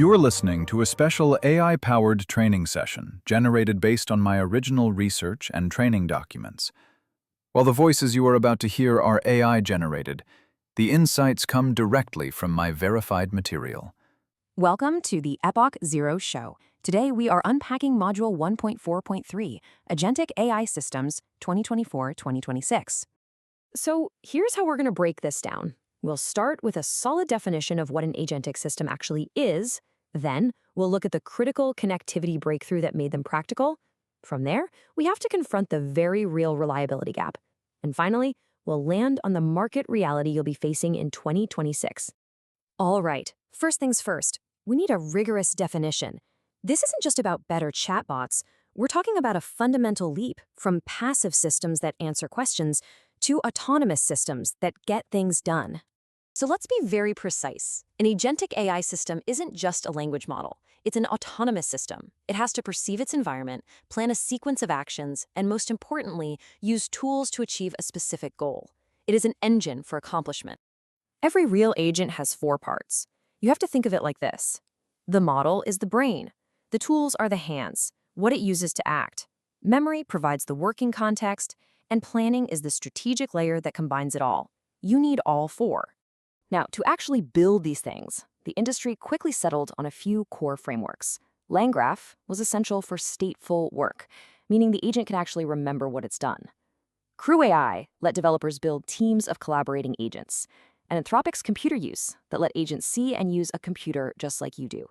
You're listening to a special AI-powered training session generated based on my original research and training documents. While the voices you are about to hear are AI-generated, the insights come directly from my verified material. Welcome to the Epoch Zero Show. Today we are unpacking Module 1.4.3, Agentic AI Systems 2024-2026. So here's how we're going to break this down. We'll start with a solid definition of what an agentic system actually is. Then we'll look at the critical connectivity breakthrough that made them practical. From there, we have to confront the very real reliability gap. And finally, we'll land on the market reality you'll be facing in 2026. All right, first things first, we need a rigorous definition. This isn't just about better chatbots. We're talking about a fundamental leap from passive systems that answer questions to autonomous systems that get things done. So let's be very precise. An agentic AI system isn't just a language model. It's an autonomous system. It has to perceive its environment, plan a sequence of actions, and most importantly, use tools to achieve a specific goal. It is an engine for accomplishment. Every real agent has four parts. You have to think of it like this. The model is the brain. The tools are the hands, what it uses to act. Memory provides the working context, and planning is the strategic layer that combines it all. You need all four. Now, to actually build these things, the industry quickly settled on a few core frameworks. LangGraph was essential for stateful work, meaning the agent can actually remember what it's done. Crew AI let developers build teams of collaborating agents. And Anthropic's computer use that let agents see and use a computer just like you do.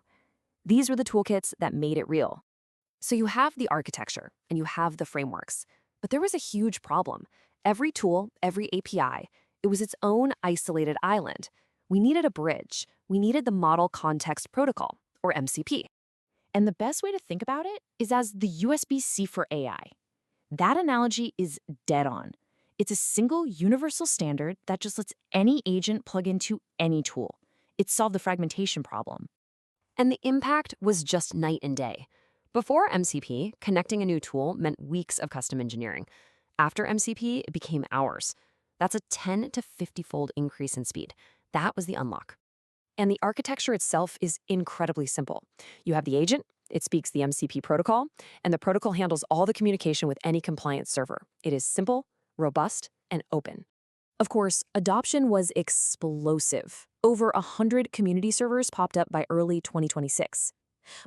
These were the toolkits that made it real. So you have the architecture and you have the frameworks, but there was a huge problem. Every tool, every API, it was its own isolated island. We needed a bridge. We needed the Model Context Protocol, or MCP. And the best way to think about it is as the USB-C for AI. That analogy is dead on. It's a single universal standard that just lets any agent plug into any tool. It solved the fragmentation problem. And the impact was just night and day. Before MCP, connecting a new tool meant weeks of custom engineering. After MCP, it became hours. That's a 10 to 50-fold increase in speed. That was the unlock. And the architecture itself is incredibly simple. You have the agent, it speaks the MCP protocol, and the protocol handles all the communication with any compliant server. It is simple, robust, and open. Of course, adoption was explosive. Over 100 community servers popped up by early 2026.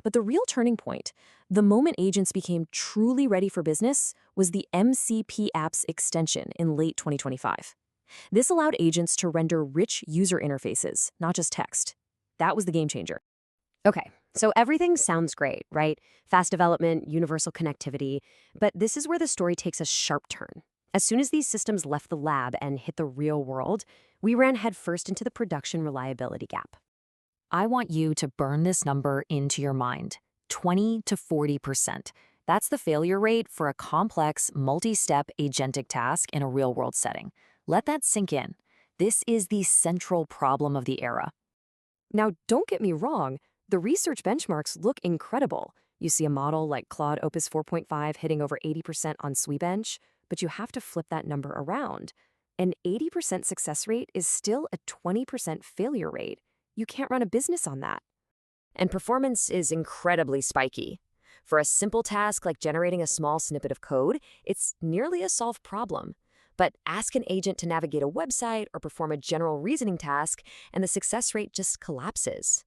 But the real turning point, the moment agents became truly ready for business, was the MCP apps extension in late 2025. This allowed agents to render rich user interfaces, not just text. That was the game changer. Okay, so everything sounds great, right? Fast development, universal connectivity, but this is where the story takes a sharp turn. As soon as these systems left the lab and hit the real world, we ran headfirst into the production reliability gap. I want you to burn this number into your mind, 20 to 40%. That's the failure rate for a complex, multi-step agentic task in a real-world setting. Let that sink in. This is the central problem of the era. Now, don't get me wrong, the research benchmarks look incredible. You see a model like Claude Opus 4.5 hitting over 80% on SweBench, but you have to flip that number around. An 80% success rate is still a 20% failure rate. You can't run a business on that. And performance is incredibly spiky. For a simple task like generating a small snippet of code, it's nearly a solved problem. But ask an agent to navigate a website or perform a general reasoning task, and the success rate just collapses.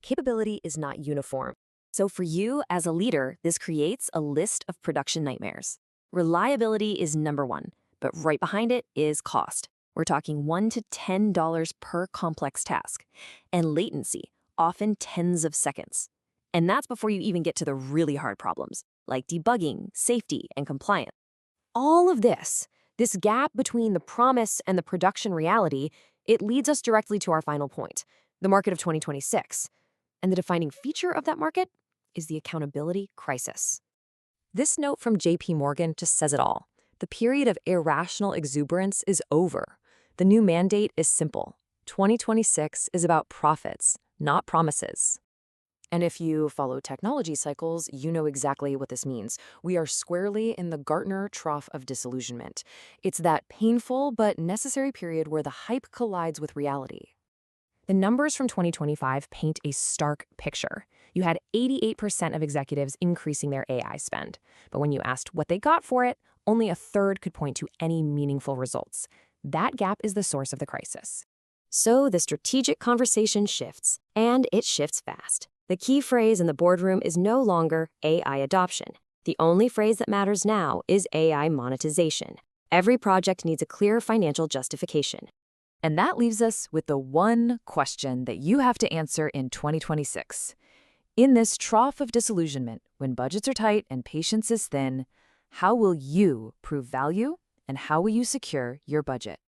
Capability is not uniform. So for you as a leader, this creates a list of production nightmares. Reliability is number one, but right behind it is cost. We're talking $1 to $10 per complex task, and latency, often tens of seconds. And that's before you even get to the really hard problems, like debugging, safety, and compliance. All of this gap between the promise and the production reality, it leads us directly to our final point, the market of 2026. And the defining feature of that market is the accountability crisis. This note from JP Morgan just says it all. The period of irrational exuberance is over. The new mandate is simple. 2026 is about profits, not promises. And if you follow technology cycles, you know exactly what this means. We are squarely in the Gartner trough of disillusionment. It's that painful but necessary period where the hype collides with reality. The numbers from 2025 paint a stark picture. You had 88% of executives increasing their AI spend. But when you asked what they got for it, only a third could point to any meaningful results. That gap is the source of the crisis. So the strategic conversation shifts, and it shifts fast. The key phrase in the boardroom is no longer AI adoption. The only phrase that matters now is AI monetization. Every project needs a clear financial justification. And that leaves us with the one question that you have to answer in 2026. In this trough of disillusionment, when budgets are tight and patience is thin, how will you prove value and how will you secure your budget?